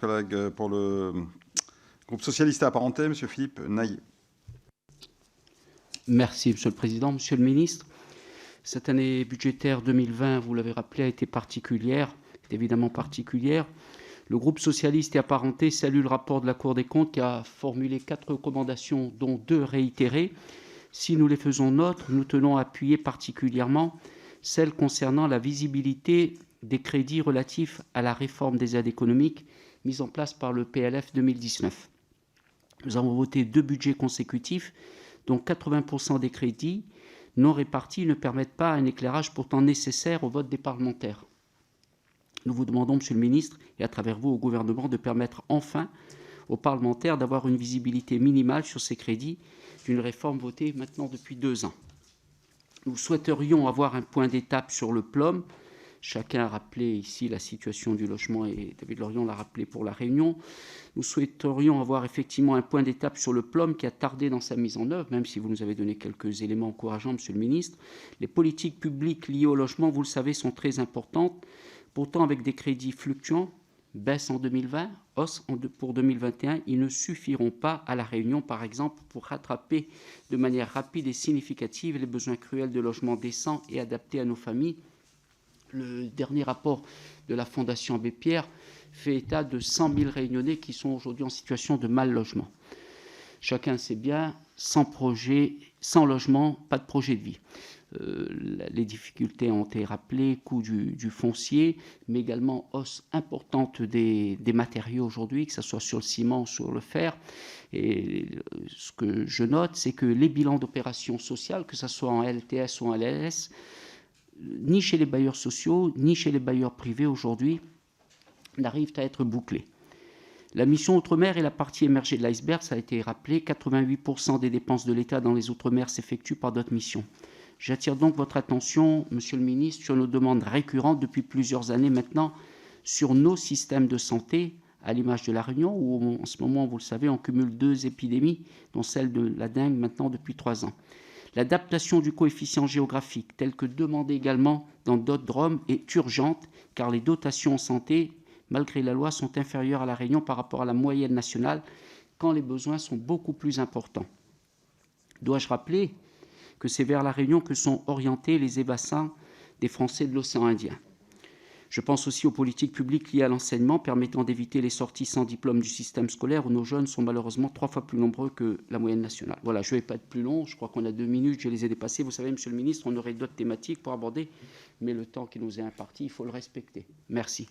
collègue. Pour le groupe socialiste et apparenté, M. Philippe Naillet. Merci, Monsieur le Président. Monsieur le Ministre, cette année budgétaire 2020, vous l'avez rappelé, a été particulière, est évidemment particulière. Le groupe socialiste et apparenté salue le rapport de la Cour des comptes qui a formulé 4 recommandations, dont 2 réitérées. Si nous les faisons nôtres, nous tenons à appuyer particulièrement celle concernant la visibilité des crédits relatifs à la réforme des aides économiques mise en place par le PLF 2019. Nous avons voté 2 budgets consécutifs, dont 80% des crédits non répartis ne permettent pas un éclairage pourtant nécessaire au vote des parlementaires. Nous vous demandons, Monsieur le Ministre, et à travers vous au gouvernement, de permettre enfin aux parlementaires d'avoir une visibilité minimale sur ces crédits d'une réforme votée maintenant depuis 2 ans. Nous souhaiterions avoir un point d'étape sur le PLOM. Chacun a rappelé ici la situation du logement et David Lorion l'a rappelé pour La Réunion. Nous souhaiterions avoir effectivement un point d'étape sur le PLOM qui a tardé dans sa mise en œuvre, même si vous nous avez donné quelques éléments encourageants, Monsieur le Ministre. Les politiques publiques liées au logement, vous le savez, sont très importantes. Pourtant, avec des crédits fluctuants, baisse en 2020, hausse pour 2021, ils ne suffiront pas à La Réunion, par exemple, pour rattraper de manière rapide et significative les besoins cruels de logements décents et adaptés à nos familles. Le dernier rapport de la Fondation Abbé Pierre fait état de 100 000 Réunionnais qui sont aujourd'hui en situation de mal logement. Chacun sait bien, sans projet, sans logement, pas de projet de vie. Les difficultés ont été rappelées, coût du foncier, mais également hausse importante des matériaux aujourd'hui, que ce soit sur le ciment ou sur le fer. Et ce que je note, c'est que les bilans d'opérations sociales, que ce soit en LTS ou en LLS, ni chez les bailleurs sociaux, ni chez les bailleurs privés aujourd'hui, n'arrivent à être bouclés. La mission Outre-mer est la partie émergée de l'iceberg, ça a été rappelé. 88% des dépenses de l'État dans les Outre-mer s'effectuent par d'autres missions. J'attire donc votre attention, Monsieur le Ministre, sur nos demandes récurrentes depuis plusieurs années maintenant sur nos systèmes de santé, à l'image de La Réunion, où en ce moment, vous le savez, on cumule 2 épidémies, dont celle de la dengue maintenant depuis 3 ans. L'adaptation du coefficient géographique, tel que demandé également dans d'autres DROM, est urgente, car les dotations en santé, malgré la loi, sont inférieures à La Réunion par rapport à la moyenne nationale, quand les besoins sont beaucoup plus importants. Dois-je rappeler que c'est vers La Réunion que sont orientés les ébassins des Français de l'océan Indien. Je pense aussi aux politiques publiques liées à l'enseignement permettant d'éviter les sorties sans diplôme du système scolaire où nos jeunes sont malheureusement 3 fois plus nombreux que la moyenne nationale. Voilà, je ne vais pas être plus long, je crois qu'on a 2 minutes, je les ai dépassées. Vous savez, Monsieur le Ministre, on aurait d'autres thématiques pour aborder, mais le temps qui nous est imparti, il faut le respecter. Merci.